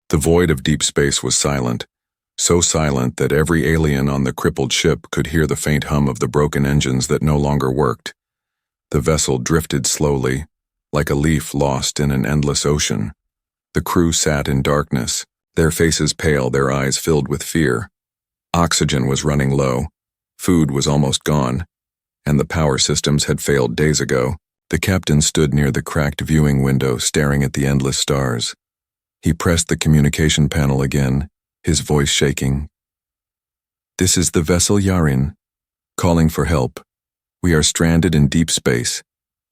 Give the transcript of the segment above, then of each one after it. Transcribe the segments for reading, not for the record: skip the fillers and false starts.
The void of deep space was silent, so silent that every alien on the crippled ship could hear the faint hum of the broken engines that no longer worked. The vessel drifted slowly, like a leaf lost in an endless ocean. The crew sat in darkness, their faces pale, their eyes filled with fear. Oxygen was running low, food was almost gone, and the power systems had failed days ago. The captain stood near the cracked viewing window, staring at the endless stars. He pressed the communication panel again, his voice shaking. "This is the vessel Yarin, calling for help. We are stranded in deep space.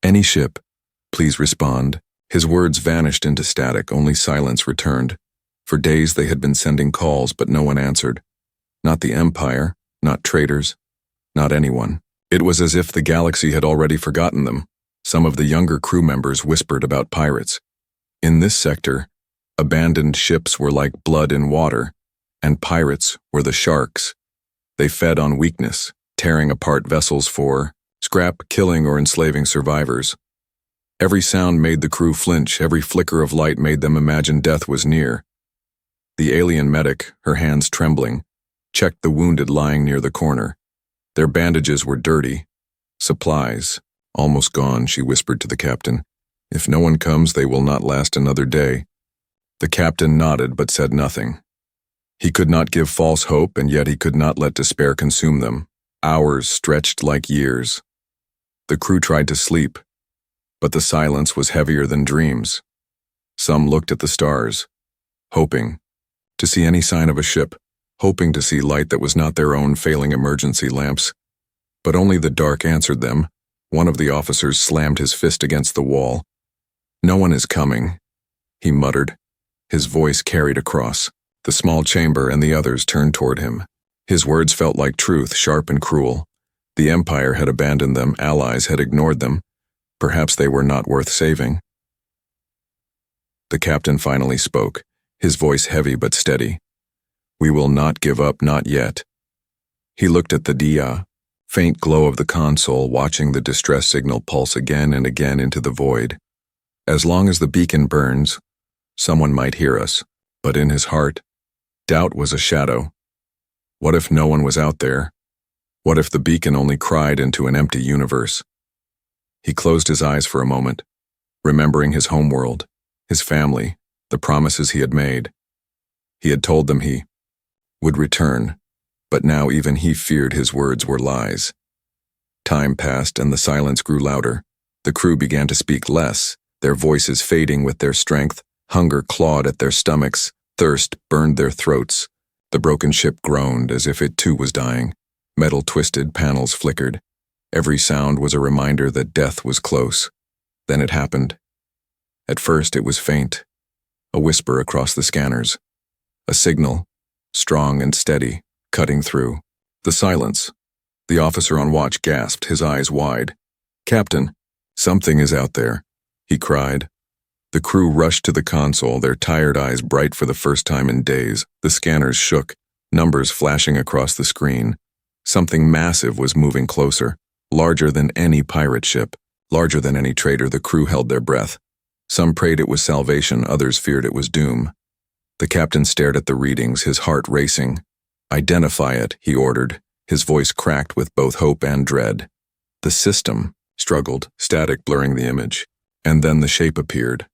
Any ship, please respond." His words vanished into static, only silence returned. For days they had been sending calls, but no one answered. Not the Empire, not traitors, not anyone. It was as if the galaxy had already forgotten them. Some of the younger crew members whispered about pirates. In this sector, abandoned ships were like blood in water, and pirates were the sharks. They fed on weakness, tearing apart vessels for scrap, killing or enslaving survivors. Every sound made the crew flinch, every flicker of light made them imagine death was near. The alien medic, her hands trembling, checked the wounded lying near the corner. Their bandages were dirty. Supplies, almost gone, she whispered to the captain. "If no one comes, they will not last another day." The captain nodded but said nothing. He could not give false hope, and yet he could not let despair consume them. Hours stretched like years. The crew tried to sleep, but the silence was heavier than dreams. Some looked at the stars, hoping to see any sign of a ship, hoping to see light that was not their own failing emergency lamps. But only the dark answered them. One of the officers slammed his fist against the wall. "No one is coming," he muttered. His voice carried across the small chamber, and the others turned toward him. His words felt like truth, sharp and cruel. The Empire had abandoned them, allies had ignored them. Perhaps they were not worth saving. The captain finally spoke, his voice heavy but steady. "We will not give up, not yet." He looked at the dia, faint glow of the console, watching the distress signal pulse again and again into the void. As long as the beacon burns, someone might hear us. But in his heart, doubt was a shadow. What if no one was out there? What if the beacon only cried into an empty universe? He closed his eyes for a moment, remembering his homeworld, his family, the promises he had made. He had told them he would return, but now even he feared his words were lies. Time passed and the silence grew louder. The crew began to speak less, their voices fading with their strength. Hunger clawed at their stomachs, thirst burned their throats. The broken ship groaned as if it too was dying. Metal twisted, panels flickered. Every sound was a reminder that death was close. Then it happened. At first it was faint, a whisper across the scanners. A signal, strong and steady, cutting through. The silence. The officer on watch gasped, his eyes wide. "Captain, something is out there," he cried. The crew rushed to the console, their tired eyes bright for the first time in days. The scanners shook, numbers flashing across the screen. Something massive was moving closer, larger than any pirate ship, larger than any trader. The crew held their breath. Some prayed it was salvation, others feared it was doom. The captain stared at the readings, his heart racing. "Identify it," he ordered, his voice cracked with both hope and dread. The system struggled, static blurring the image. And then the shape appeared.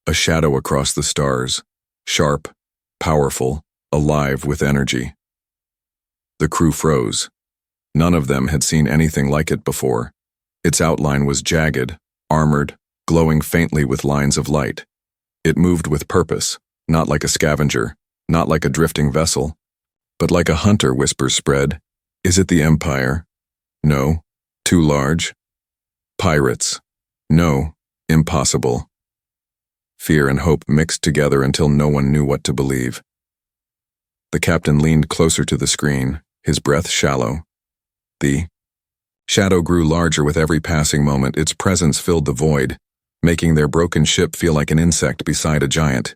A shadow across the stars, sharp, powerful, alive with energy. The crew froze. None of them had seen anything like it before. Its outline was jagged, armored, glowing faintly with lines of light. It moved with purpose, not like a scavenger, not like a drifting vessel, but like a hunter. Whispers spread. "Is it the Empire? No. Too large. Pirates? No. Impossible." Fear and hope mixed together until no one knew what to believe. The captain leaned closer to the screen, his breath shallow. The shadow grew larger with every passing moment. Its presence filled the void, making their broken ship feel like an insect beside a giant.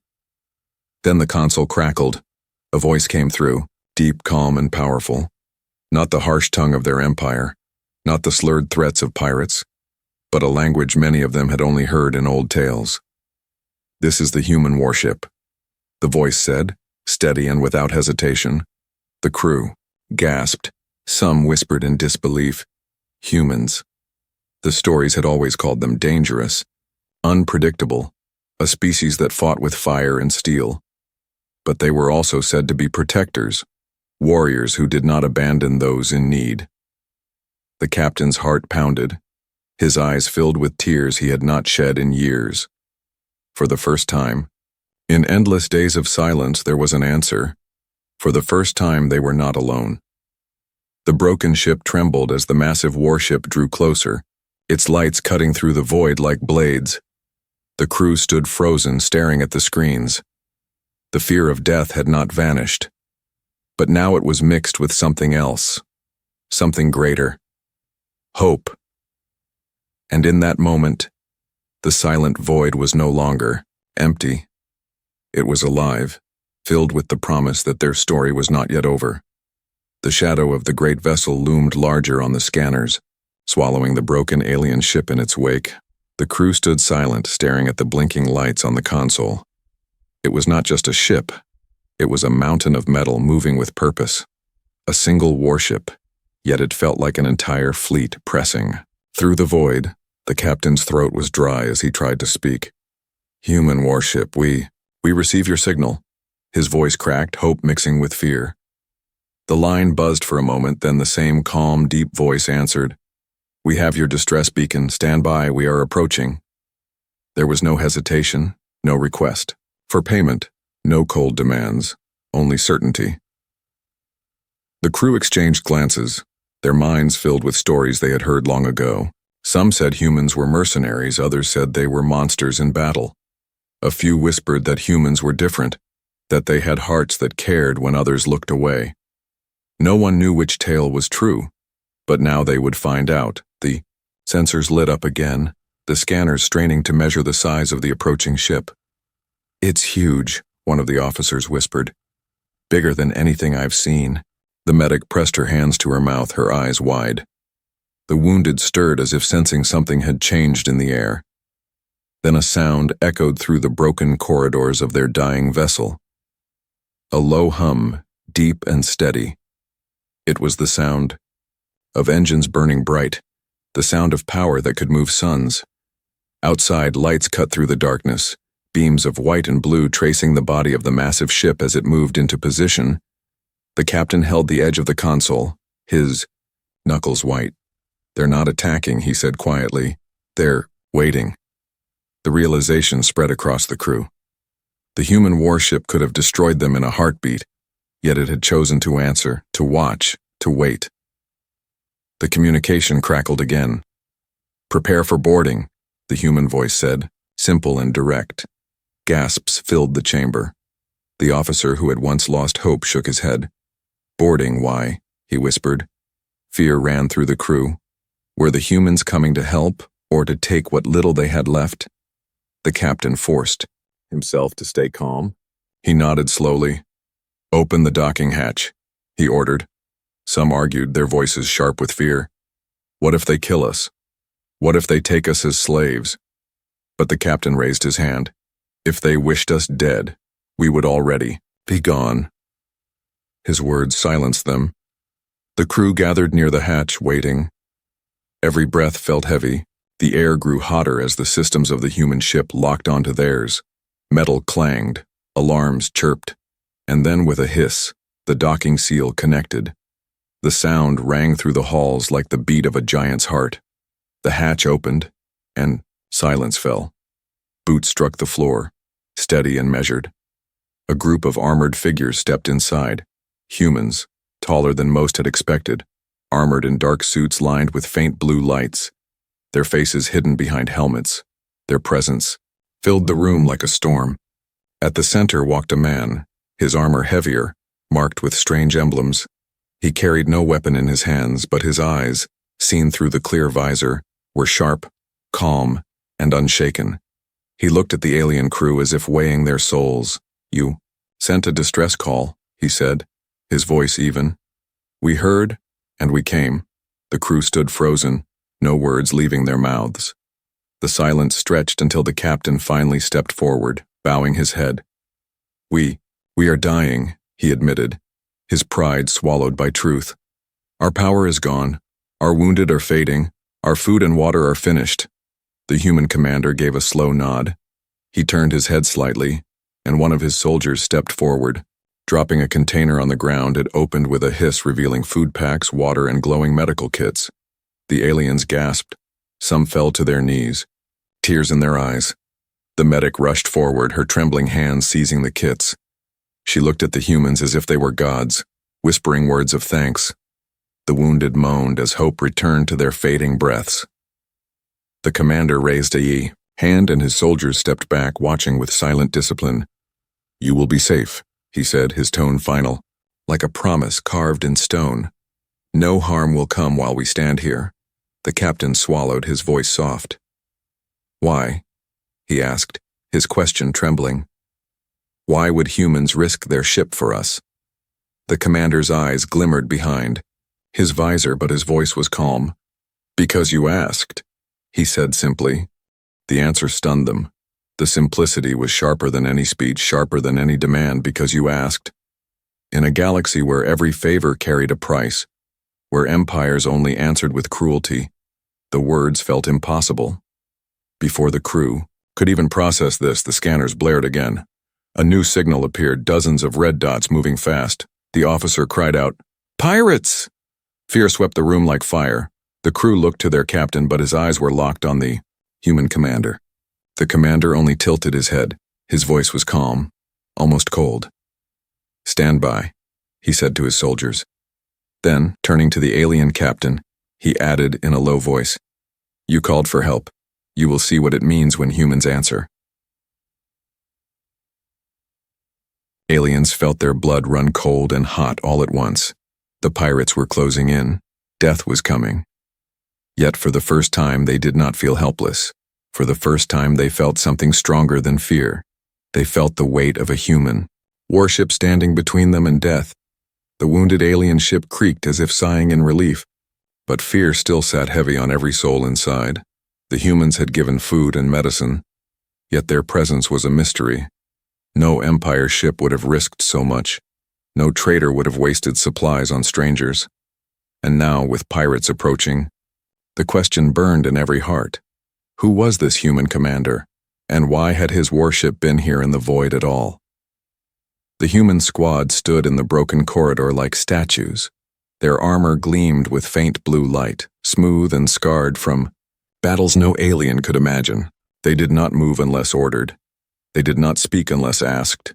Then the console crackled. A voice came through, deep, calm, and powerful. Not the harsh tongue of their empire, not the slurred threats of pirates, but a language many of them had only heard in old tales. "This is the human warship. the voice said, steady and without hesitation. The crew gasped. Some whispered in disbelief. Humans. The stories had always called them dangerous, unpredictable, a species that fought with fire and steel. But they were also said to be protectors, warriors who did not abandon those in need. The captain's heart pounded, his eyes filled with tears he had not shed in years. For the first time, in endless days of silence, there was an answer. For the first time, they were not alone. The broken ship trembled as the massive warship drew closer, its lights cutting through the void like blades. The crew stood frozen, staring at the screens. The fear of death had not vanished, but now it was mixed with something else, something greater. Hope. And in that moment, the silent void was no longer empty. It was alive, filled with the promise that their story was not yet over. The shadow of the great vessel loomed larger on the scanners, swallowing the broken alien ship in its wake. The crew stood silent, staring at the blinking lights on the console. It was not just a ship. It was a mountain of metal moving with purpose. A single warship, yet it felt like an entire fleet pressing. Through the void, the captain's throat was dry as he tried to speak. Human warship, we receive your signal. His voice cracked, hope mixing with fear. The line buzzed for a moment, then the same calm, deep voice answered. We have your distress beacon. Stand by, we are approaching. There was no hesitation, no request. For payment, no cold demands, only certainty. The crew exchanged glances, their minds filled with stories they had heard long ago. Some said humans were mercenaries, others said they were monsters in battle. A few whispered that humans were different, that they had hearts that cared when others looked away. No one knew which tale was true, but now they would find out. The sensors lit up again, the scanners straining to measure the size of the approaching ship. It's huge, one of the officers whispered. Bigger than anything I've seen. The medic pressed her hands to her mouth, her eyes wide. The wounded stirred as if sensing something had changed in the air. Then a sound echoed through the broken corridors of their dying vessel. A low hum, deep and steady. It was the sound of engines burning bright, the sound of power that could move suns. Outside, lights cut through the darkness, beams of white and blue tracing the body of the massive ship as it moved into position. The captain held the edge of the console, his knuckles white. They're not attacking, he said quietly. They're waiting. The realization spread across the crew. The human warship could have destroyed them in a heartbeat, yet it had chosen to answer, to watch, to wait. The communication crackled again. Prepare for boarding, the human voice said, simple and direct. Gasps filled the chamber. The officer who had once lost hope shook his head. Boarding, why? He whispered. Fear ran through the crew. Were the humans coming to help, or to take what little they had left? The captain forced himself to stay calm. He nodded slowly. Open the docking hatch, he ordered. Some argued, their voices sharp with fear. What if they kill us? What if they take us as slaves? But the captain raised his hand. If they wished us dead, we would already be gone. His words silenced them. The crew gathered near the hatch, waiting. Every breath felt heavy. The air grew hotter as the systems of the human ship locked onto theirs. Metal clanged, alarms chirped, and then with a hiss, the docking seal connected. The sound rang through the halls like the beat of a giant's heart. The hatch opened, and silence fell. Boots struck the floor, steady and measured. A group of armored figures stepped inside. Humans, taller than most had expected, armored in dark suits lined with faint blue lights, their faces hidden behind helmets. Their presence filled the room like a storm. At the center walked a man, his armor heavier, marked with strange emblems. He carried no weapon in his hands, but his eyes, seen through the clear visor, were sharp, calm, and unshaken. He looked at the alien crew as if weighing their souls. You sent a distress call, he said, his voice even. We heard, and we came. The crew stood frozen, no words leaving their mouths. The silence stretched until the captain finally stepped forward, bowing his head. We are dying, he admitted, his pride swallowed by truth. Our power is gone. Our wounded are fading. Our food and water are finished. The human commander gave a slow nod. He turned his head slightly, and one of his soldiers stepped forward. Dropping a container on the ground, it opened with a hiss revealing food packs, water, and glowing medical kits. The aliens gasped. Some fell to their knees, tears in their eyes. The medic rushed forward, her trembling hands seizing the kits. She looked at the humans as if they were gods, whispering words of thanks. The wounded moaned as hope returned to their fading breaths. The commander raised a hand and his soldiers stepped back, watching with silent discipline. "You will be safe," he said, his tone final, like a promise carved in stone. "No harm will come while we stand here." The captain swallowed, his voice soft. "Why?" he asked, his question trembling. "Why would humans risk their ship for us?" The commander's eyes glimmered behind his visor, but his voice was calm. "Because you asked," he said simply. The answer stunned them. The simplicity was sharper than any speech, sharper than any demand. "Because you asked." In a galaxy where every favor carried a price, where empires only answered with cruelty, the words felt impossible. Before the crew could even process this, the scanners blared again. A new signal appeared, dozens of red dots moving fast. The officer cried out, "Pirates!" Fear swept the room like fire. The crew looked to their captain, but his eyes were locked on the human commander. The commander only tilted his head. His voice was calm, almost cold. "Stand by," he said to his soldiers. Then, turning to the alien captain, he added in a low voice, "You called for help. You will see what it means when humans answer." Aliens felt their blood run cold and hot all at once. The pirates were closing in. Death was coming. Yet for the first time they did not feel helpless. For the first time they felt something stronger than fear. They felt the weight of a human warship standing between them and death. The wounded alien ship creaked as if sighing in relief, but fear still sat heavy on every soul inside. The humans had given food and medicine, yet their presence was a mystery. No Empire ship would have risked so much. No trader would have wasted supplies on strangers. And now, with pirates approaching, the question burned in every heart. Who was this human commander, and why had his warship been here in the void at all? The human squad stood in the broken corridor like statues. Their armor gleamed with faint blue light, smooth and scarred from battles no alien could imagine. They did not move unless ordered. They did not speak unless asked.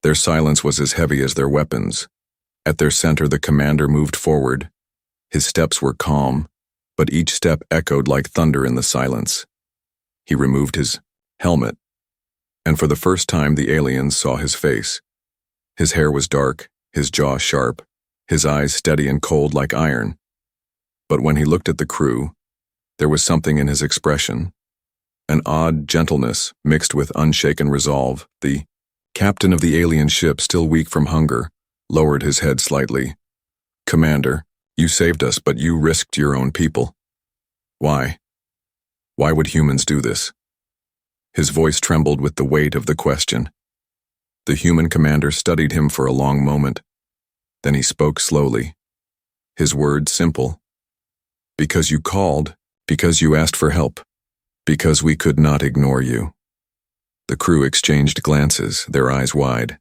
Their silence was as heavy as their weapons. At their center, the commander moved forward. His steps were calm, but each step echoed like thunder in the silence. He removed his helmet, and for the first time the aliens saw his face. His hair was dark, his jaw sharp, his eyes steady and cold like iron. But when he looked at the crew, there was something in his expression. An odd gentleness mixed with unshaken resolve. The captain of the alien ship, still weak from hunger, lowered his head slightly. "Commander, you saved us, but you risked your own people. Why? Why would humans do this?" His voice trembled with the weight of the question. The human commander studied him for a long moment. Then he spoke slowly. His words simple. "Because you called, because you asked for help, because we could not ignore you." The crew exchanged glances, their eyes wide.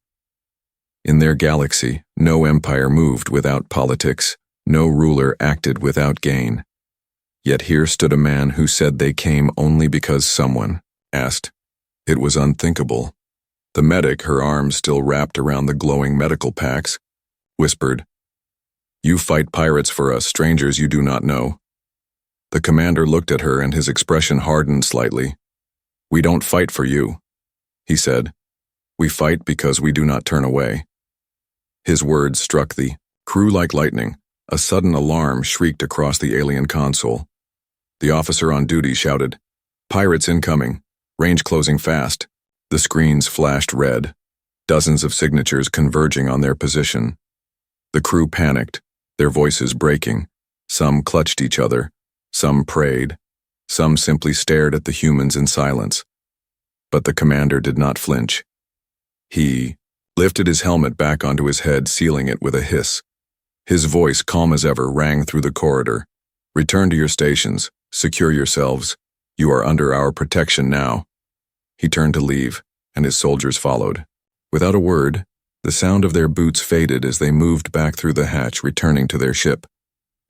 In their galaxy, no empire moved without politics, no ruler acted without gain. Yet here stood a man who said they came only because someone asked. It was unthinkable. The medic, her arms still wrapped around the glowing medical packs, whispered, "You fight pirates for us, strangers you do not know." The commander looked at her and his expression hardened slightly. "We don't fight for you," he said. "We fight because we do not turn away." His words struck the crew like lightning. A sudden alarm shrieked across the alien console. The officer on duty shouted, "Pirates incoming, range closing fast." The screens flashed red, dozens of signatures converging on their position. The crew panicked, their voices breaking. Some clutched each other, some prayed, some simply stared at the humans in silence. But the commander did not flinch. He lifted his helmet back onto his head, sealing it with a hiss. His voice, calm as ever, rang through the corridor. "Return to your stations. Secure yourselves. You are under our protection now." He turned to leave, and his soldiers followed. Without a word, the sound of their boots faded as they moved back through the hatch, returning to their ship.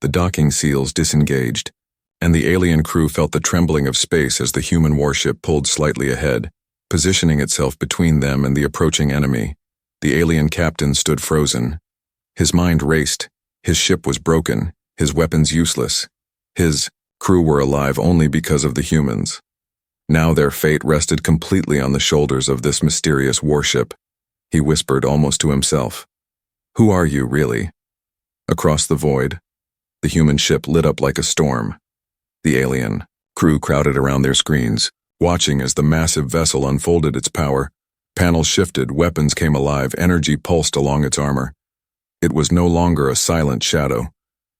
The docking seals disengaged, and the alien crew felt the trembling of space as the human warship pulled slightly ahead, positioning itself between them and the approaching enemy. The alien captain stood frozen. His mind raced. His ship was broken, his weapons useless. His crew were alive only because of the humans. Now their fate rested completely on the shoulders of this mysterious warship. He whispered almost to himself, "Who are you, really?" Across the void, the human ship lit up like a storm. The alien crew crowded around their screens, watching as the massive vessel unfolded its power. Panels shifted, weapons came alive, energy pulsed along its armor. It was no longer a silent shadow.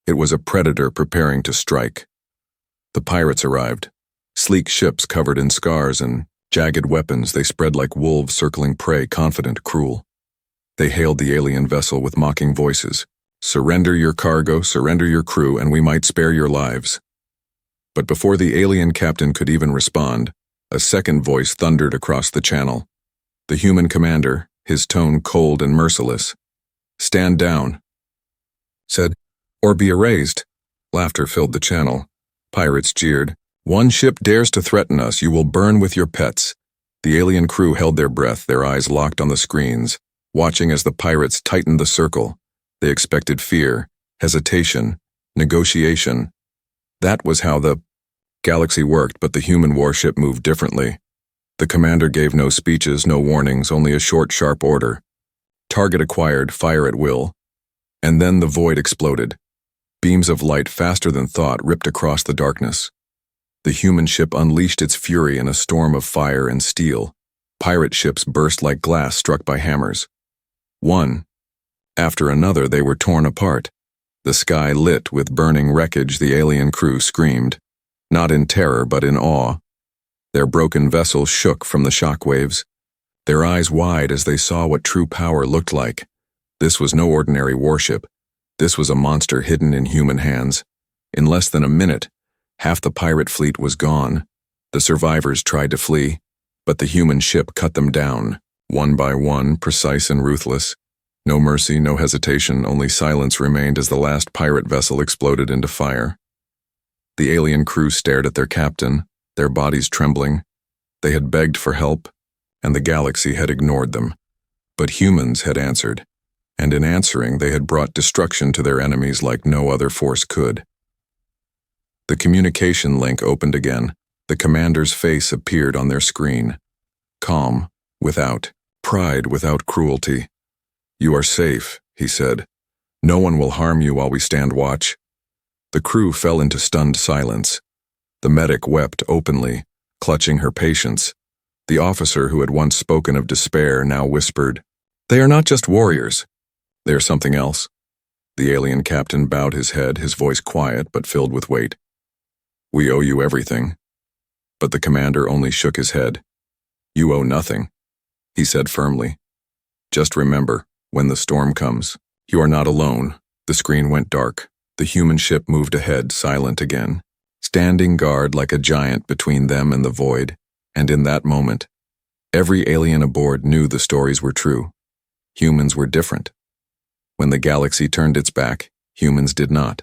It was a predator preparing to strike. The pirates arrived. Sleek ships covered in scars and jagged weapons, they spread like wolves circling prey, confident, cruel. They hailed the alien vessel with mocking voices. "Surrender your cargo, surrender your crew, and we might spare your lives." But before the alien captain could even respond, a second voice thundered across the channel. The human commander, his tone cold and merciless. "Stand down," said, "or be erased." Laughter filled the channel. Pirates jeered. "One ship dares to threaten us, you will burn with your pets." The alien crew held their breath, their eyes locked on the screens, watching as the pirates tightened the circle. They expected fear, hesitation, negotiation. That was how the galaxy worked, but the human warship moved differently. The commander gave no speeches, no warnings, only a short, sharp order. Target acquired, fire at will. And then the void exploded. Beams of light faster than thought ripped across the darkness. The human ship unleashed its fury in a storm of fire and steel. Pirate ships burst like glass struck by hammers. One after another, they were torn apart. The sky lit with burning wreckage. The alien crew screamed, not in terror but in awe. Their broken vessel shook from the shockwaves, their eyes wide as they saw what true power looked like. This was no ordinary warship. This was a monster hidden in human hands. In less than a minute, half the pirate fleet was gone. The survivors tried to flee, but the human ship cut them down, one by one, precise and ruthless. No mercy, no hesitation, only silence remained as the last pirate vessel exploded into fire. The alien crew stared at their captain, their bodies trembling. They had begged for help, and the galaxy had ignored them. But humans had answered, and in answering they had brought destruction to their enemies like no other force could. The communication link opened again. The commander's face appeared on their screen. Calm, without pride, without cruelty. "You are safe," he said. "No one will harm you while we stand watch." The crew fell into stunned silence. The medic wept openly, clutching her patience. The officer who had once spoken of despair now whispered, "They are not just warriors. They are something else." The alien captain bowed his head, his voice quiet but filled with weight. "We owe you everything." But the commander only shook his head. "You owe nothing," he said firmly. "Just remember, when the storm comes, you are not alone." The screen went dark. The human ship moved ahead, silent again, standing guard like a giant between them and the void. And in that moment, every alien aboard knew the stories were true. Humans were different. When the galaxy turned its back, humans did not.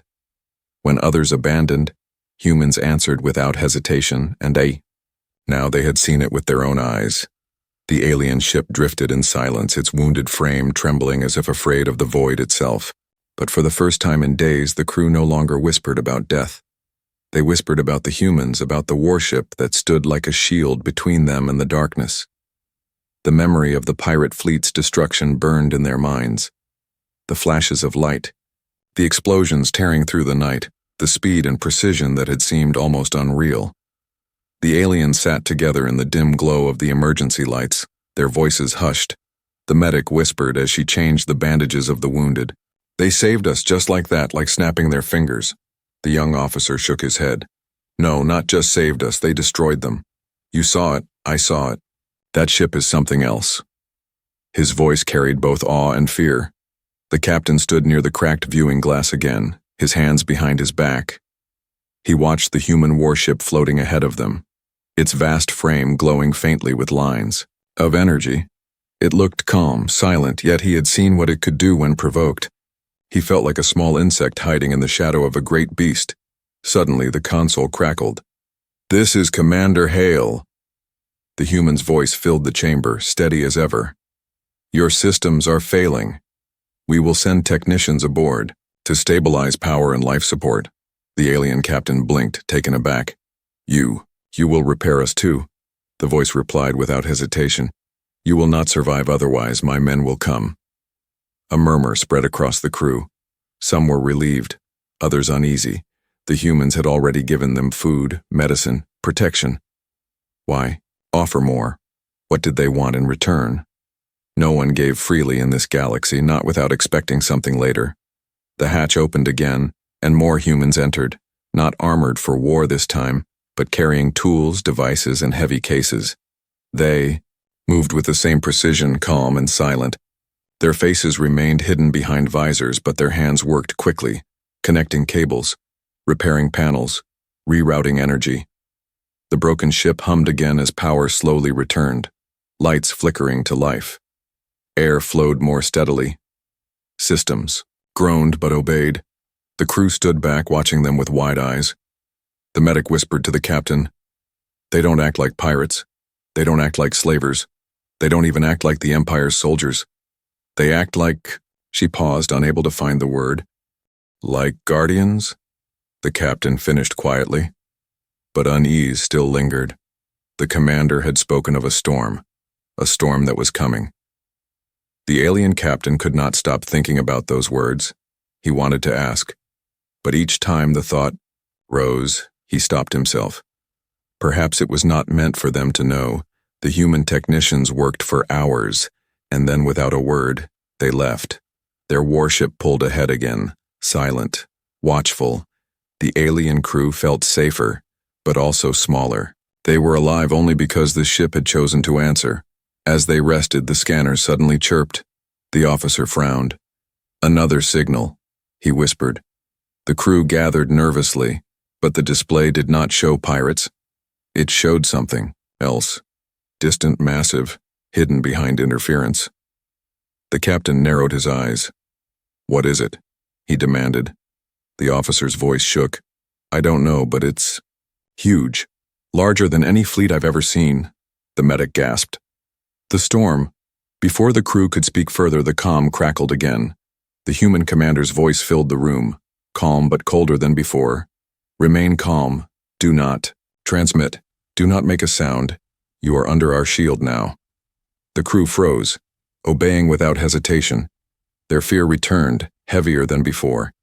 When others abandoned, humans answered without hesitation, and now they had seen it with their own eyes. The alien ship drifted in silence, its wounded frame trembling as if afraid of the void itself. But for the first time in days, the crew no longer whispered about death. They whispered about the humans, about the warship that stood like a shield between them and the darkness. The memory of the pirate fleet's destruction burned in their minds. The flashes of light, the explosions tearing through the night, the speed and precision that had seemed almost unreal. The aliens sat together in the dim glow of the emergency lights, their voices hushed. The medic whispered as she changed the bandages of the wounded. "They saved us just like that, like snapping their fingers." The young officer shook his head. "No, not just saved us, they destroyed them. You saw it, I saw it. That ship is something else." His voice carried both awe and fear. The captain stood near the cracked viewing glass again, his hands behind his back. He watched the human warship floating ahead of them, its vast frame glowing faintly with lines of energy. It looked calm, silent, yet he had seen what it could do when provoked. He felt like a small insect hiding in the shadow of a great beast. Suddenly, the console crackled. "This is Commander Hale." The human's voice filled the chamber, steady as ever. "Your systems are failing. We will send technicians aboard to stabilize power and life support." The alien captain blinked, taken aback. You will repair us too," the voice replied without hesitation. "You will not survive otherwise. My men will come." A murmur spread across the crew. Some were relieved, others uneasy. The humans had already given them food, medicine, protection. Why offer more? What did they want in return? No one gave freely in this galaxy, not without expecting something later. The hatch opened again, and more humans entered, not armored for war this time, but carrying tools, devices, and heavy cases. They moved with the same precision, calm and silent. Their faces remained hidden behind visors, but their hands worked quickly, connecting cables, repairing panels, rerouting energy. The broken ship hummed again as power slowly returned, lights flickering to life. Air flowed more steadily. Systems groaned but obeyed. The crew stood back, watching them with wide eyes. The medic whispered to the captain, "They don't act like pirates. They don't act like slavers. They don't even act like the Empire's soldiers. They act like—" She paused, unable to find the word. "Like guardians?" The captain finished quietly. But unease still lingered. The commander had spoken of a storm that was coming. The alien captain could not stop thinking about those words. He wanted to ask, but each time the thought rose, he stopped himself. Perhaps it was not meant for them to know. The human technicians worked for hours, and then without a word, they left. Their warship pulled ahead again, silent, watchful. The alien crew felt safer, but also smaller. They were alive only because the ship had chosen to answer. As they rested, the scanner suddenly chirped. The officer frowned. "Another signal," he whispered. The crew gathered nervously, but the display did not show pirates. It showed something else. Distant, massive, hidden behind interference. The captain narrowed his eyes. "What is it?" he demanded. The officer's voice shook. "I don't know, but it's huge. Larger than any fleet I've ever seen," the medic gasped. The storm. Before the crew could speak further, the comm crackled again. The human commander's voice filled the room, calm but colder than before. "Remain calm. Do not transmit. Do not make a sound. You are under our shield now." The crew froze, obeying without hesitation. Their fear returned, heavier than before.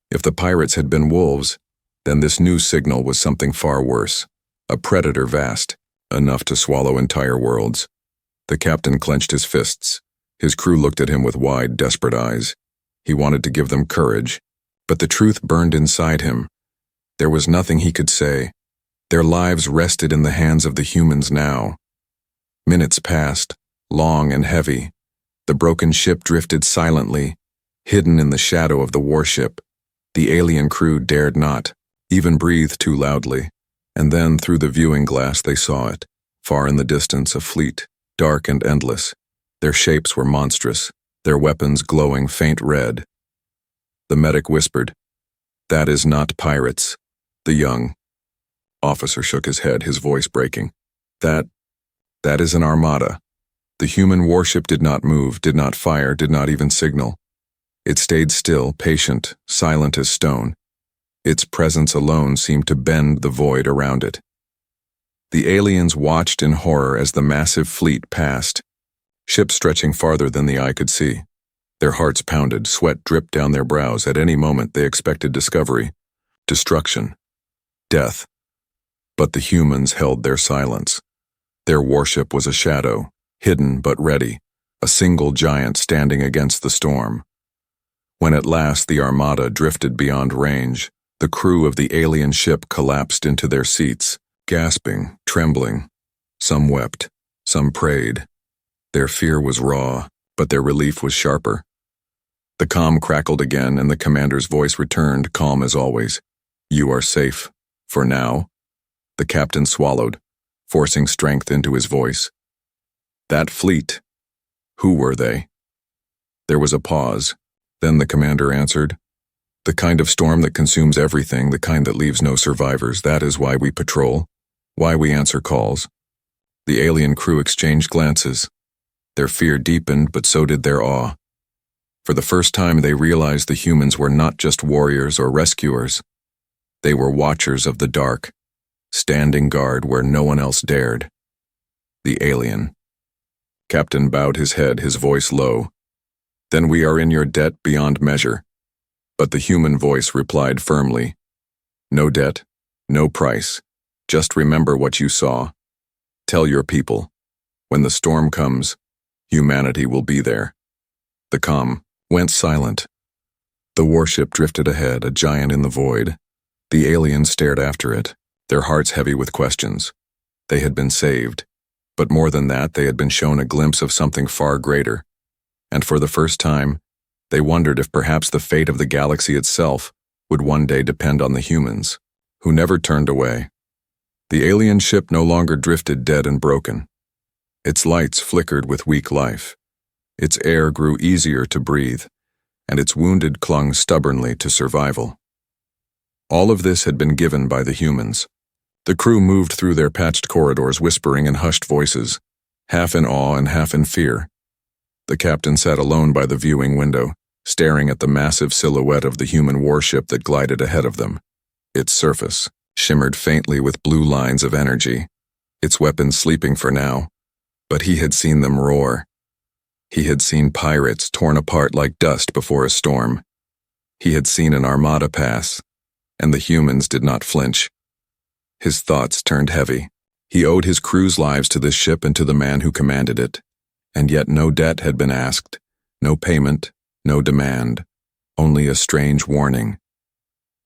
If the pirates had been wolves, then this new signal was something far worse. A predator vast, enough to swallow entire worlds. The captain clenched his fists. His crew looked at him with wide, desperate eyes. He wanted to give them courage, but the truth burned inside him. There was nothing he could say. Their lives rested in the hands of the humans now. Minutes passed, long and heavy. The broken ship drifted silently, hidden in the shadow of the warship. The alien crew dared not even breathe too loudly. And then, through the viewing glass, they saw it. Far in the distance, a fleet, dark and endless. Their shapes were monstrous, their weapons glowing faint red. The medic whispered, "That is not pirates." The young officer shook his head, his voice breaking. That is an armada." The human warship did not move, did not fire, did not even signal. It stayed still, patient, silent as stone. Its presence alone seemed to bend the void around it. The aliens watched in horror as the massive fleet passed, ships stretching farther than the eye could see. Their hearts pounded, sweat dripped down their brows. At any moment they expected discovery, destruction, death. But the humans held their silence. Their warship was a shadow, hidden but ready, a single giant standing against the storm. When at last the armada drifted beyond range, the crew of the alien ship collapsed into their seats, gasping, trembling. Some wept, some prayed. Their fear was raw, but their relief was sharper. The comm crackled again, and the commander's voice returned, calm as always. "You are safe. For now." The captain swallowed, forcing strength into his voice. "That fleet. Who were they?" There was a pause. Then the commander answered, "The kind of storm that consumes everything, the kind that leaves no survivors. That is why we patrol, why we answer calls." The alien crew exchanged glances. Their fear deepened, but so did their awe. For the first time, they realized the humans were not just warriors or rescuers. They were watchers of the dark, standing guard where no one else dared. The alien. Captain bowed his head, his voice low. "Then we are in your debt beyond measure." But the human voice replied firmly, "No debt, no price. Just remember what you saw. Tell your people, when the storm comes, humanity will be there." The comm went silent. The warship drifted ahead, a giant in the void. The aliens stared after it, their hearts heavy with questions. They had been saved, but more than that, they had been shown a glimpse of something far greater. And for the first time, they wondered if perhaps the fate of the galaxy itself would one day depend on the humans, who never turned away. The alien ship no longer drifted dead and broken. Its lights flickered with weak life. Its air grew easier to breathe, and its wounded clung stubbornly to survival. All of this had been given by the humans. The crew moved through their patched corridors, whispering in hushed voices, half in awe and half in fear. The captain sat alone by the viewing window, staring at the massive silhouette of the human warship that glided ahead of them. Its surface shimmered faintly with blue lines of energy, its weapons sleeping for now, but he had seen them roar. He had seen pirates torn apart like dust before a storm. He had seen an armada pass, and the humans did not flinch. His thoughts turned heavy. He owed his crew's lives to this ship and to the man who commanded it, and yet no debt had been asked, no payment, no demand, only a strange warning.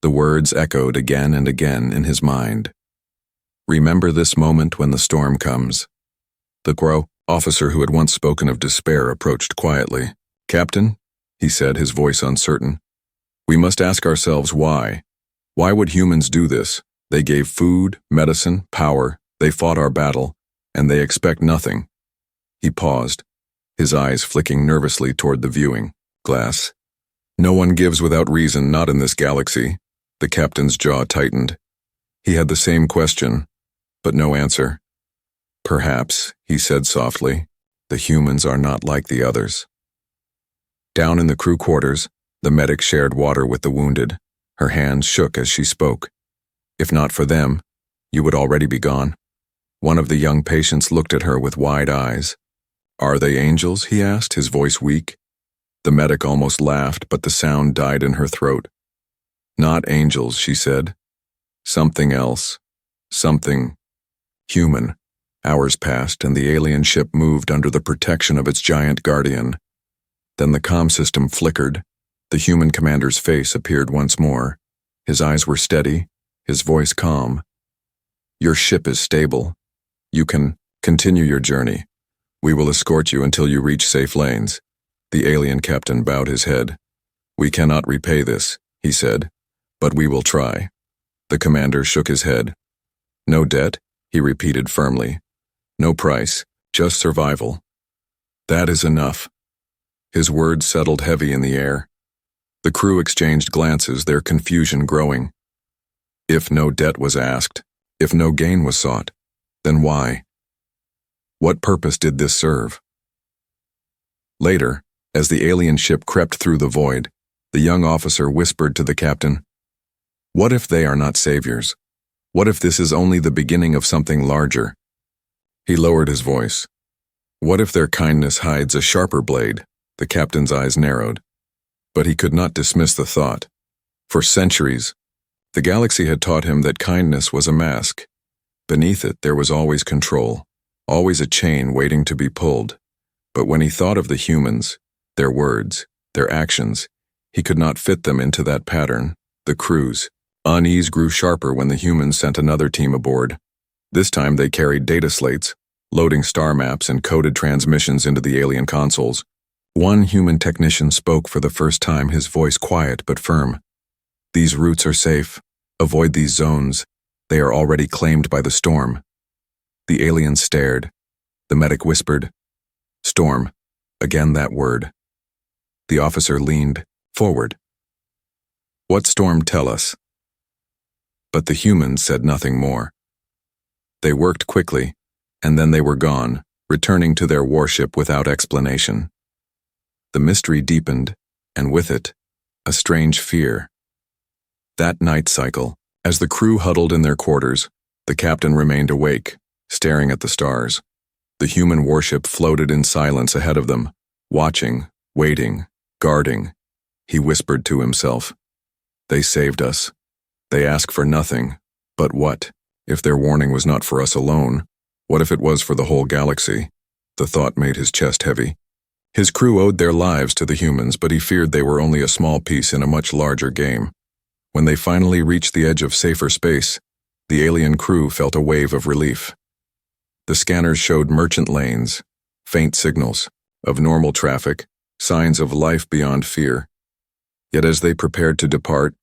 The words echoed again and again in his mind. "Remember this moment when the storm comes." The officer who had once spoken of despair approached quietly. "Captain," he said, his voice uncertain, "we must ask ourselves why. Why would humans do this? They gave food, medicine, power, they fought our battle, and they expect nothing." He paused, his eyes flicking nervously toward the viewing glass. "No one gives without reason, not in this galaxy." The captain's jaw tightened. He had the same question, but no answer. "Perhaps," he said softly, "the humans are not like the others." Down in the crew quarters, the medic shared water with the wounded. Her hands shook as she spoke. "If not for them, you would already be gone." One of the young patients looked at her with wide eyes. "Are they angels?" he asked, his voice weak. The medic almost laughed, but the sound died in her throat. "Not angels," she said. "Something else. Something human." Hours passed, and the alien ship moved under the protection of its giant guardian. Then the comm system flickered. The human commander's face appeared once more. His eyes were steady, his voice calm. "Your ship is stable. You can continue your journey. We will escort you until you reach safe lanes." The alien captain bowed his head. "We cannot repay this," he said, "but we will try." The commander shook his head. "No debt," he repeated firmly. "No price, just survival. That is enough." His words settled heavy in the air. The crew exchanged glances, their confusion growing. If no debt was asked, if no gain was sought, then why? What purpose did this serve? Later, as the alien ship crept through the void, the young officer whispered to the captain, "What if they are not saviors? What if this is only the beginning of something larger?" He lowered his voice. "What if their kindness hides a sharper blade?" The captain's eyes narrowed. But he could not dismiss the thought. For centuries, the galaxy had taught him that kindness was a mask. Beneath it, there was always control, always a chain waiting to be pulled. But when he thought of the humans, their words, their actions, he could not fit them into that pattern. The crew's unease grew sharper when the humans sent another team aboard. This time they carried data slates, loading star maps and coded transmissions into the alien consoles. One human technician spoke for the first time, his voice quiet but firm. "These routes are safe. Avoid these zones. They are already claimed by the storm." The alien stared. The medic whispered, "Storm." Again that word. The officer leaned forward. "What storm? Tell us." But the humans said nothing more. They worked quickly, and then they were gone, returning to their warship without explanation. The mystery deepened, and with it, a strange fear. That night cycle, as the crew huddled in their quarters, the captain remained awake, staring at the stars. The human warship floated in silence ahead of them, watching, waiting, guarding. He whispered to himself, "They saved us. They ask for nothing. But what, if their warning was not for us alone? What if it was for the whole galaxy?" The thought made his chest heavy. His crew owed their lives to the humans, but he feared they were only a small piece in a much larger game. When they finally reached the edge of safer space, the alien crew felt a wave of relief. The scanners showed merchant lanes, faint signals of normal traffic, signs of life beyond fear. Yet as they prepared to depart,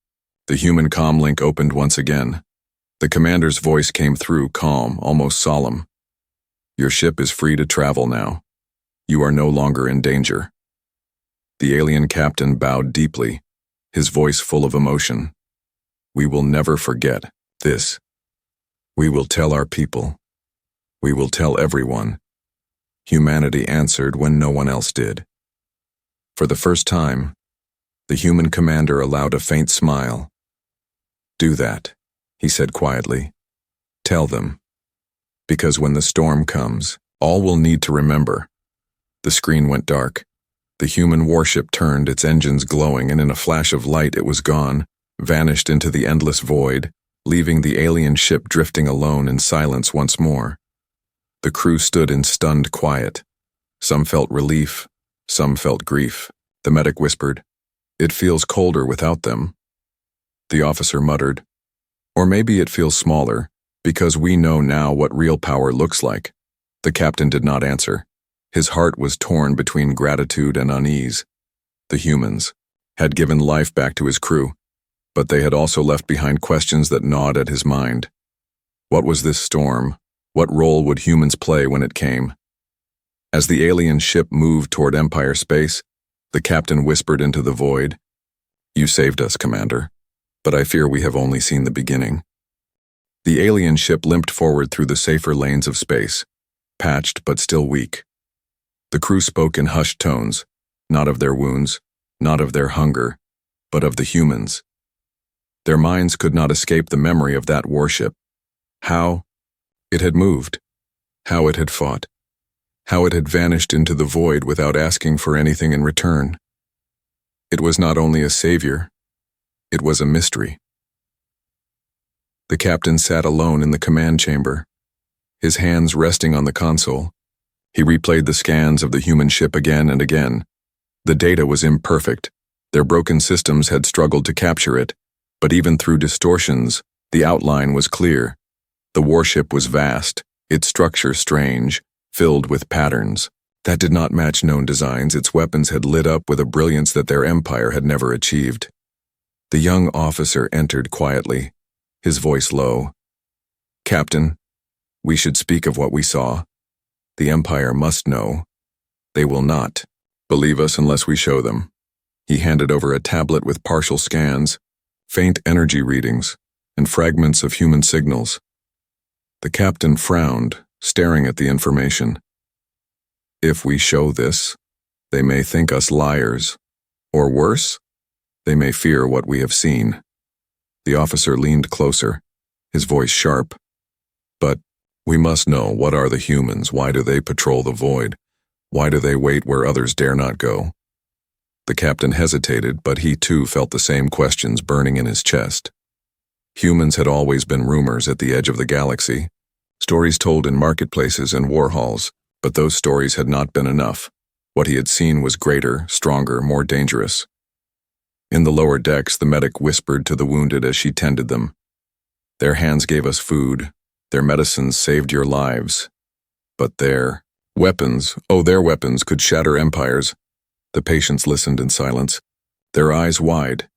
the human comm link opened once again. The commander's voice came through, calm, almost solemn. "Your ship is free to travel now. You are no longer in danger." The alien captain bowed deeply, his voice full of emotion. "We will never forget this. We will tell our people. We will tell everyone." Humanity answered when no one else did. For the first time, the human commander allowed a faint smile. "Do that," he said quietly. "Tell them. Because when the storm comes, all will need to remember." The screen went dark. The human warship turned, its engines glowing, and in a flash of light it was gone, vanished into the endless void, leaving the alien ship drifting alone in silence once more. The crew stood in stunned quiet. Some felt relief, some felt grief. The medic whispered, "It feels colder without them." The officer muttered, "Or maybe it feels smaller, because we know now what real power looks like." The captain did not answer. His heart was torn between gratitude and unease. The humans had given life back to his crew, but they had also left behind questions that gnawed at his mind. What was this storm? What role would humans play when it came? As the alien ship moved toward Empire space, the captain whispered into the void, "You saved us, Commander, but I fear we have only seen the beginning." The alien ship limped forward through the safer lanes of space, patched but still weak. The crew spoke in hushed tones, not of their wounds, not of their hunger, but of the humans. Their minds could not escape the memory of that warship. How it had moved, how it had fought, how it had vanished into the void without asking for anything in return. It was not only a savior, it was a mystery. The captain sat alone in the command chamber, his hands resting on the console. He replayed the scans of the human ship again and again. The data was imperfect. Their broken systems had struggled to capture it, but even through distortions, the outline was clear. The warship was vast, its structure strange, filled with patterns that did not match known designs. Its weapons had lit up with a brilliance that their empire had never achieved. The young officer entered quietly, his voice low. "Captain, we should speak of what we saw. The Empire must know. They will not believe us unless we show them." He handed over a tablet with partial scans, faint energy readings, and fragments of human signals. The captain frowned, staring at the information. "If we show this, they may think us liars. Or worse, they may fear what we have seen." The officer leaned closer, his voice sharp. "But we must know, what are the humans? Why do they patrol the void? Why do they wait where others dare not go?" The captain hesitated, but he too felt the same questions burning in his chest. Humans had always been rumors at the edge of the galaxy, stories told in marketplaces and war halls, but those stories had not been enough. What he had seen was greater, stronger, more dangerous. In the lower decks, the medic whispered to the wounded as she tended them. "Their hands gave us food. Their medicines saved your lives. But their weapons could shatter empires. The patients listened in silence, their eyes wide.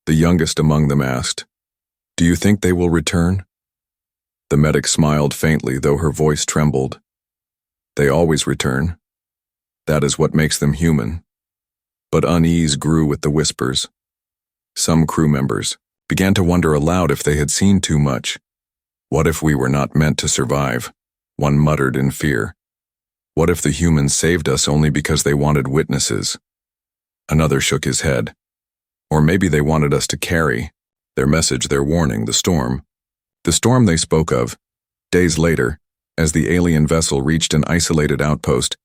The youngest among them asked, "Do you think they will return?" The medic smiled faintly, though her voice trembled. "They always return. That is what makes them human." But unease grew with the whispers. Some crew members began to wonder aloud if they had seen too much. "What if we were not meant to survive?" one muttered in fear. "What if the humans saved us only because they wanted witnesses?" Another shook his head. "Or maybe they wanted us to carry their message, their warning, the storm." The storm they spoke of. Days later, as the alien vessel reached an isolated outpost,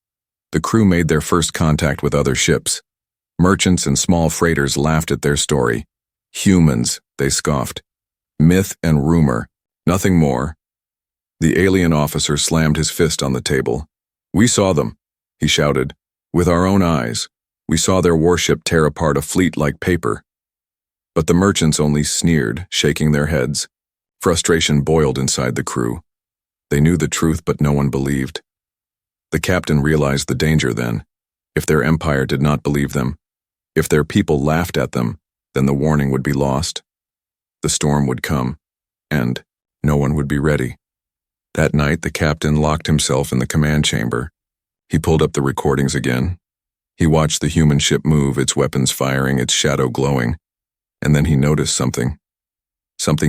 the crew made their first contact with other ships. Merchants and small freighters laughed at their story. "Humans," they scoffed. "Myth and rumor, nothing more." The alien officer slammed his fist on the table. "We saw them," he shouted. "With our own eyes. We saw their warship tear apart a fleet like paper." But the merchants only sneered, shaking their heads. Frustration boiled inside the crew. They knew the truth, but no one believed. The captain realized the danger then. If their empire did not believe them, if their people laughed at them, then the warning would be lost. The storm would come, and no one would be ready. That night, the captain locked himself in the command chamber. He pulled up the recordings again. He watched the human ship move, its weapons firing, its shadow glowing, and then he noticed something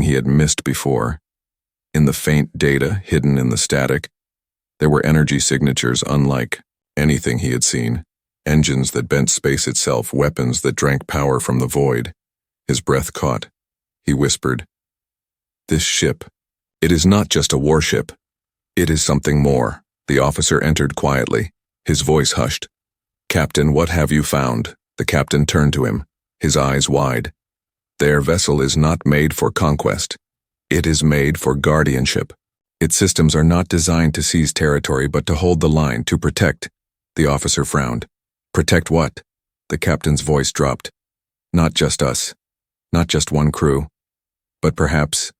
he had missed before. In the faint data hidden in the static, there were energy signatures unlike anything he had seen. Engines that bent space itself, weapons that drank power from the void. His breath caught. He whispered, "This ship, it is not just a warship. It is something more." The officer entered quietly, his voice hushed. "Captain, what have you found?" The captain turned to him, his eyes wide. "Their vessel is not made for conquest. It is made for guardianship. Its systems are not designed to seize territory, but to hold the line, to protect." The officer frowned. "Protect what?" The captain's voice dropped. "Not just us. Not just one crew. But perhaps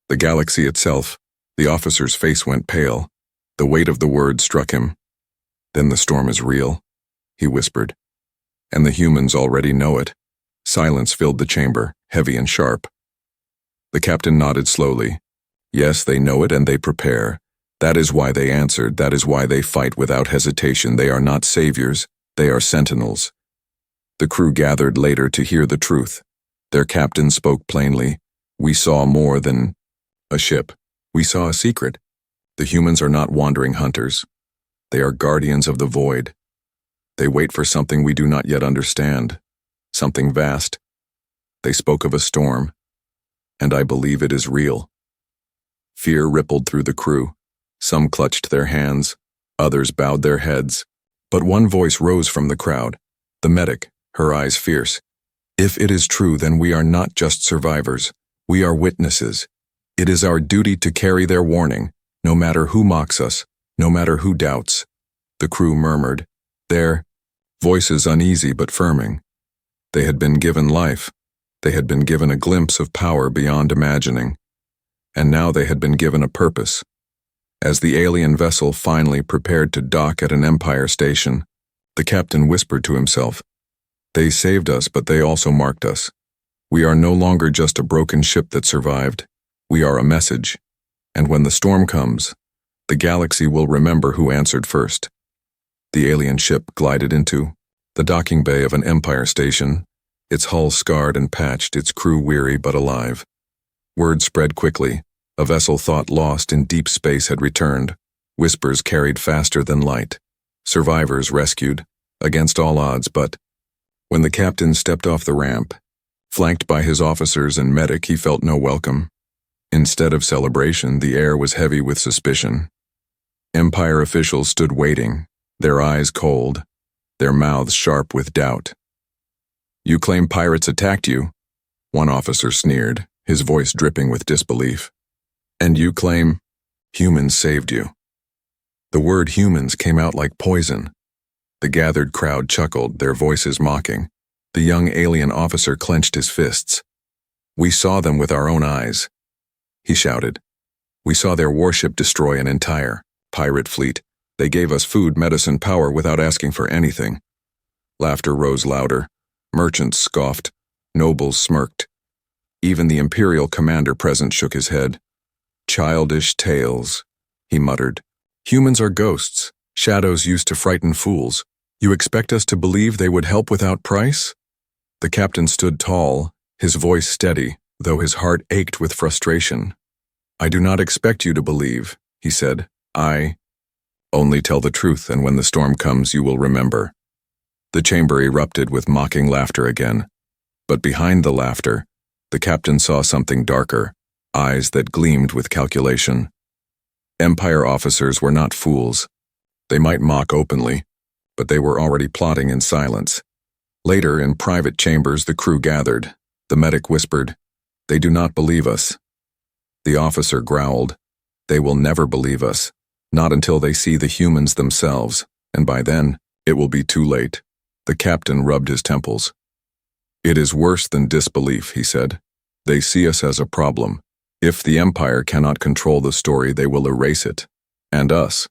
the galaxy itself." The officer's face went pale. The weight of the word struck him. "Then the storm is real," he whispered. "And the humans already know it." Silence filled the chamber, heavy and sharp. The captain nodded slowly. "Yes, they know it and they prepare. That is why they answered. That is why they fight without hesitation. They are not saviors. They are sentinels." The crew gathered later to hear the truth. Their captain spoke plainly. "We saw more than a ship. We saw a secret. The humans are not wandering hunters. They are guardians of the void. They wait for something we do not yet understand, something vast. They spoke of a storm, and I believe it is real." Fear rippled through the crew. Some clutched their hands, others bowed their heads. But one voice rose from the crowd, the medic, her eyes fierce. "If it is true, then we are not just survivors. We are witnesses. It is our duty to carry their warning, no matter who mocks us, no matter who doubts." The crew murmured, their voices uneasy but firming. They had been given life. They had been given a glimpse of power beyond imagining. And now they had been given a purpose. As the alien vessel finally prepared to dock at an Empire station, the captain whispered to himself, "They saved us, but they also marked us. We are no longer just a broken ship that survived. We are a message. And when the storm comes, the galaxy will remember who answered first." The alien ship glided into the docking bay of an Empire station, its hull scarred and patched, its crew weary but alive. Word spread quickly. A vessel thought lost in deep space had returned. Whispers carried faster than light. Survivors rescued, against all odds, but when the captain stepped off the ramp, flanked by his officers and medic, he felt no welcome. Instead of celebration, the air was heavy with suspicion. Empire officials stood waiting, their eyes cold, their mouths sharp with doubt. "You claim pirates attacked you?" One officer sneered, his voice dripping with disbelief. "And you claim humans saved you?" The word humans came out like poison. The gathered crowd chuckled, their voices mocking. The young alien officer clenched his fists. "We saw them with our own eyes," he shouted. "We saw their warship destroy an entire Pirate fleet. They gave us food, medicine, power without asking for anything. Laughter rose louder. Merchants scoffed. Nobles smirked. Even the Imperial commander present shook his head. Childish tales, he muttered. Humans are ghosts, shadows used to frighten fools. You expect us to believe they would help without price? The captain stood tall, his voice steady, though his heart ached with frustration. I do not expect you to believe, he said. I only tell the truth, and when the storm comes you will remember. The chamber erupted with mocking laughter again. But behind the laughter, the captain saw something darker, eyes that gleamed with calculation. Empire officers were not fools. They might mock openly, but they were already plotting in silence. Later, in private chambers, the crew gathered. The medic whispered, "They do not believe us." The officer growled, "They will never believe us, not until they see the humans themselves, and by then, it will be too late." The captain rubbed his temples. "It is worse than disbelief," he said. "They see us as a problem. If the Empire cannot control the story, they will erase it. And us."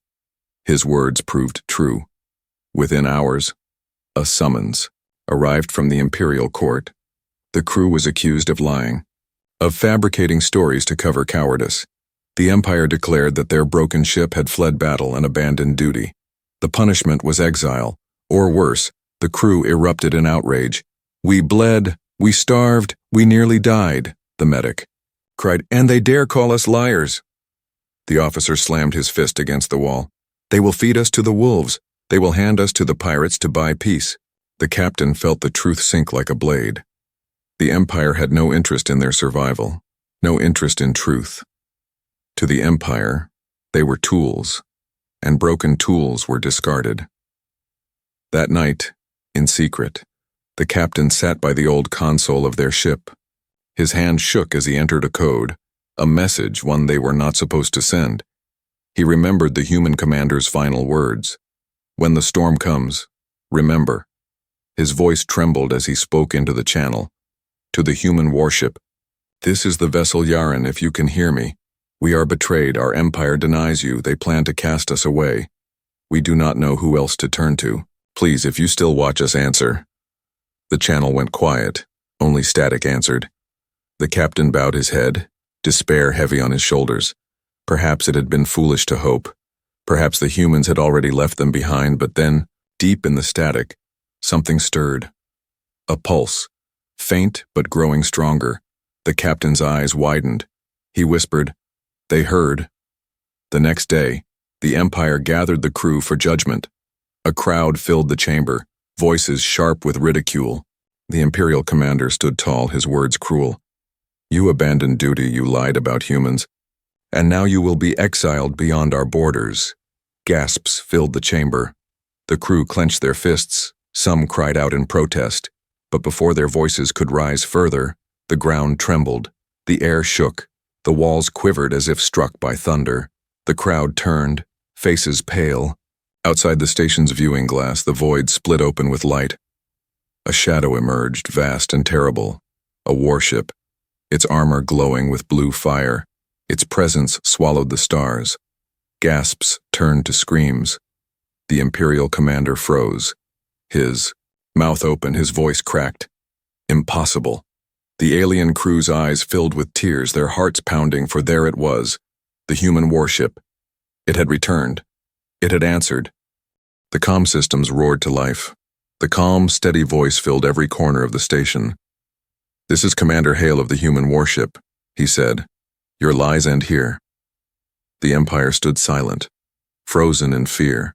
His words proved true. Within hours, a summons arrived from the Imperial court. The crew was accused of lying, of fabricating stories to cover cowardice. The Empire declared that their broken ship had fled battle and abandoned duty. The punishment was exile, or worse, the crew erupted in outrage. "We bled, we starved, we nearly died," the medic cried, "and they dare call us liars." The officer slammed his fist against the wall. "They will feed us to the wolves. They will hand us to the pirates to buy peace." The captain felt the truth sink like a blade. The Empire had no interest in their survival, no interest in truth. To the Empire, they were tools, and broken tools were discarded. That night, in secret, the captain sat by the old console of their ship. His hand shook as he entered a code, a message, one they were not supposed to send. He remembered the human commander's final words. "When the storm comes, remember." His voice trembled as he spoke into the channel. To the human warship, "This is the vessel Yaren, if you can hear me. We are betrayed, our empire denies you, they plan to cast us away. We do not know who else to turn to. Please, if you still watch us, answer." The channel went quiet, only static answered. The captain bowed his head, despair heavy on his shoulders. Perhaps it had been foolish to hope. Perhaps the humans had already left them behind, but then, deep in the static, something stirred. A pulse, faint but growing stronger. The captain's eyes widened. He whispered, "They heard." The next day, the Empire gathered the crew for judgment. A crowd filled the chamber, voices sharp with ridicule. The Imperial commander stood tall, his words cruel. "You abandoned duty, you lied about humans, and now you will be exiled beyond our borders." Gasps filled the chamber. The crew clenched their fists. Some cried out in protest, but before their voices could rise further, the ground trembled, the air shook, the walls quivered as if struck by thunder. The crowd turned, faces pale. Outside the station's viewing glass, the void split open with light. A shadow emerged, vast and terrible, a warship, its armor glowing with blue fire. Its presence swallowed the stars. Gasps turned to screams. The Imperial commander froze. His mouth open, his voice cracked. Impossible. The alien crew's eyes filled with tears, their hearts pounding, for there it was, the human warship. It had returned. It had answered. The comm systems roared to life. The calm, steady voice filled every corner of the station. "This is Commander Hale of the human warship," he said. "Your lies end here." The Empire stood silent, frozen in fear.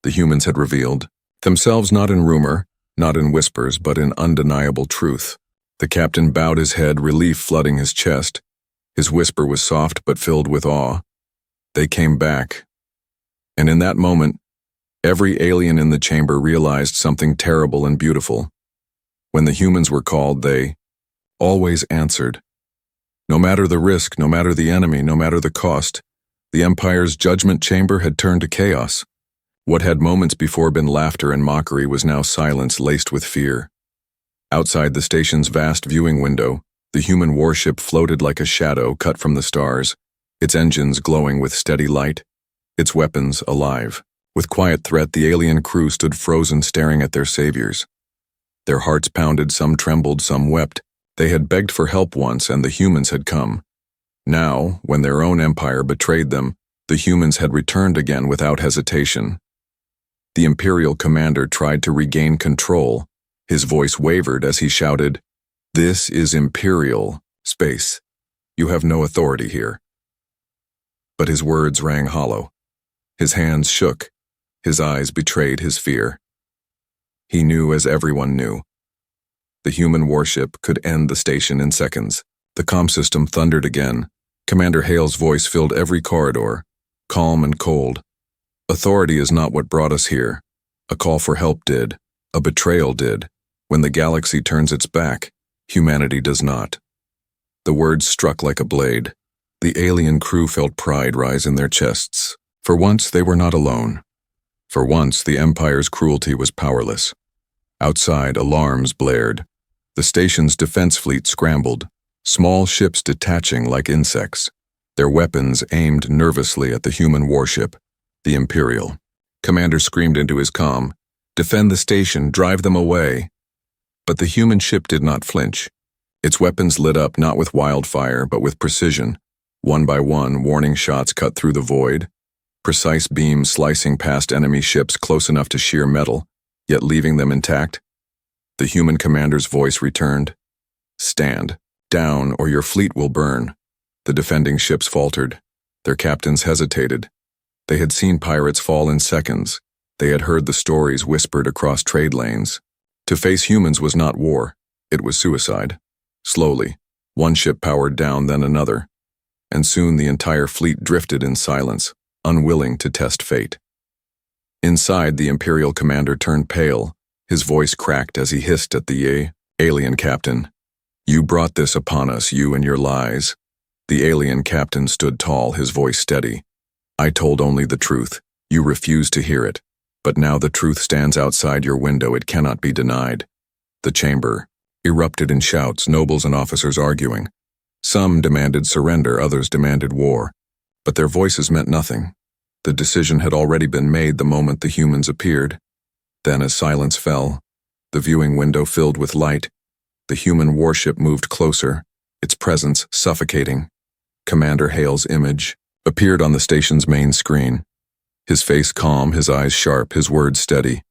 The humans had revealed themselves not in rumor, not in whispers, but in undeniable truth. The captain bowed his head, relief flooding his chest. His whisper was soft but filled with awe. They came back. And in that moment, every alien in the chamber realized something terrible and beautiful. When the humans were called, they always answered. No matter the risk, no matter the enemy, no matter the cost, the Empire's judgment chamber had turned to chaos. What had moments before been laughter and mockery was now silence laced with fear. Outside the station's vast viewing window, the human warship floated like a shadow cut from the stars, its engines glowing with steady light. its weapons alive. With quiet threat, the alien crew stood frozen, staring at their saviors. Their hearts pounded, some trembled, some wept. They had begged for help once, and the humans had come. Now, when their own empire betrayed them, the humans had returned again without hesitation. The Imperial commander tried to regain control. His voice wavered as he shouted, "This is Imperial space. You have no authority here." But his words rang hollow. His hands shook. His eyes betrayed his fear. He knew, as everyone knew, the human warship could end the station in seconds. The comm system thundered again. Commander Hale's voice filled every corridor, calm and cold. "Authority is not what brought us here. A call for help did. A betrayal did. When the galaxy turns its back, humanity does not." The words struck like a blade. The alien crew felt pride rise in their chests. For once, they were not alone. For once, the Empire's cruelty was powerless. Outside, alarms blared. The station's defense fleet scrambled, small ships detaching like insects, their weapons aimed nervously at the human warship, the Imperial. Commander screamed into his comm, "Defend the station, drive them away." But the human ship did not flinch. Its weapons lit up not with wildfire, but with precision. One by one, warning shots cut through the void, precise beams slicing past enemy ships close enough to shear metal, yet leaving them intact. The human commander's voice returned. "Stand down, or your fleet will burn." The defending ships faltered. Their captains hesitated. They had seen pirates fall in seconds. They had heard the stories whispered across trade lanes. To face humans was not war. It was suicide. Slowly, one ship powered down, then another. And soon the entire fleet drifted in silence, unwilling to test fate. Inside, the Imperial commander turned pale. His voice cracked as he hissed at the alien captain. "You brought this upon us, you and your lies." The alien captain stood tall, his voice steady. "I told only the truth. You refused to hear it. But now the truth stands outside your window. It cannot be denied." The chamber erupted in shouts, nobles and officers arguing. Some demanded surrender, others demanded war. But their voices meant nothing. The decision had already been made the moment the humans appeared. Then, as silence fell, the viewing window filled with light. The human warship moved closer, its presence suffocating. Commander Hale's image appeared on the station's main screen. His face calm, his eyes sharp, his words steady.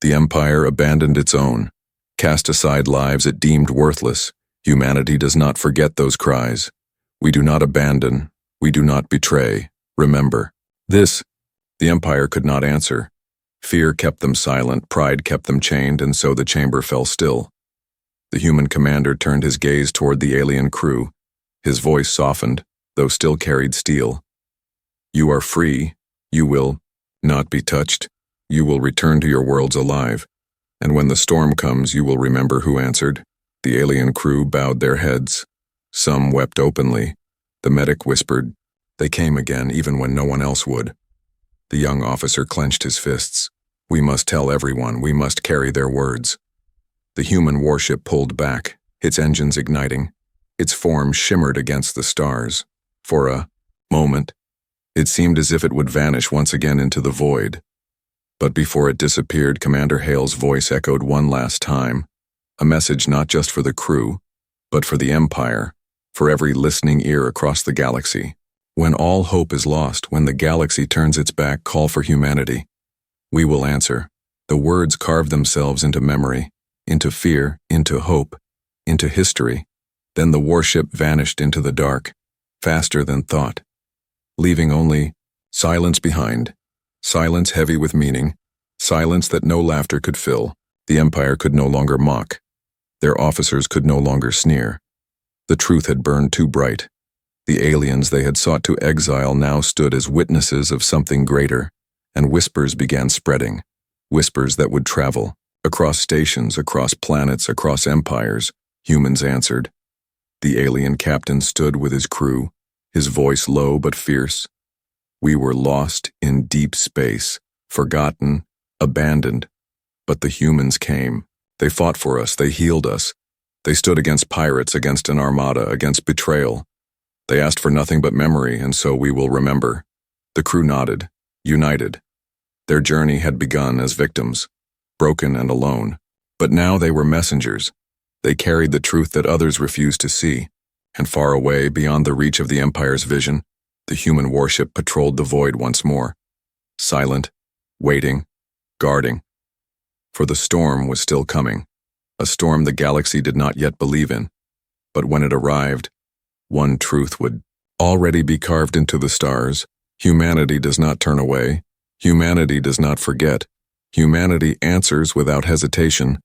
The Empire abandoned its own, cast aside lives it deemed worthless. Humanity does not forget those cries. We do not abandon. We do not betray. Remember. This, the Empire could not answer. Fear kept them silent, pride kept them chained, and so the chamber fell still. The human commander turned his gaze toward the alien crew. His voice softened, though still carried steel. "You are free. You will not be touched. You will return to your worlds alive. And when the storm comes, you will remember who answered." The alien crew bowed their heads. Some wept openly. The medic whispered, "They came again, even when no one else would." The young officer clenched his fists. "We must tell everyone. We must carry their words." The human warship pulled back, its engines igniting. Its form shimmered against the stars. For a moment, it seemed as if it would vanish once again into the void. But before it disappeared, Commander Hale's voice echoed one last time. A message not just for the crew, but for the Empire, for every listening ear across the galaxy. When all hope is lost, when the galaxy turns its back, call for humanity. We will answer. The words carved themselves into memory, into fear, into hope, into history. Then the warship vanished into the dark, faster than thought, leaving only silence behind, silence heavy with meaning, silence that no laughter could fill. The Empire could no longer mock. Their officers could no longer sneer. The truth had burned too bright. The aliens they had sought to exile now stood as witnesses of something greater, and whispers began spreading, whispers that would travel. Across stations, across planets, across empires, humans answered. The alien captain stood with his crew, his voice low but fierce. We were lost in deep space, forgotten, abandoned. But the humans came. They fought for us, they healed us. They stood against pirates, against an armada, against betrayal. They asked for nothing but memory, and so we will remember. The crew nodded, united. Their journey had begun as victims, broken and alone. But now they were messengers. They carried the truth that others refused to see. And far away, beyond the reach of the Empire's vision, the human warship patrolled the void once more. Silent, waiting, guarding. For the storm was still coming. A storm the galaxy did not yet believe in. But when it arrived, one truth would already be carved into the stars. Humanity does not turn away. Humanity does not forget. Humanity answers without hesitation.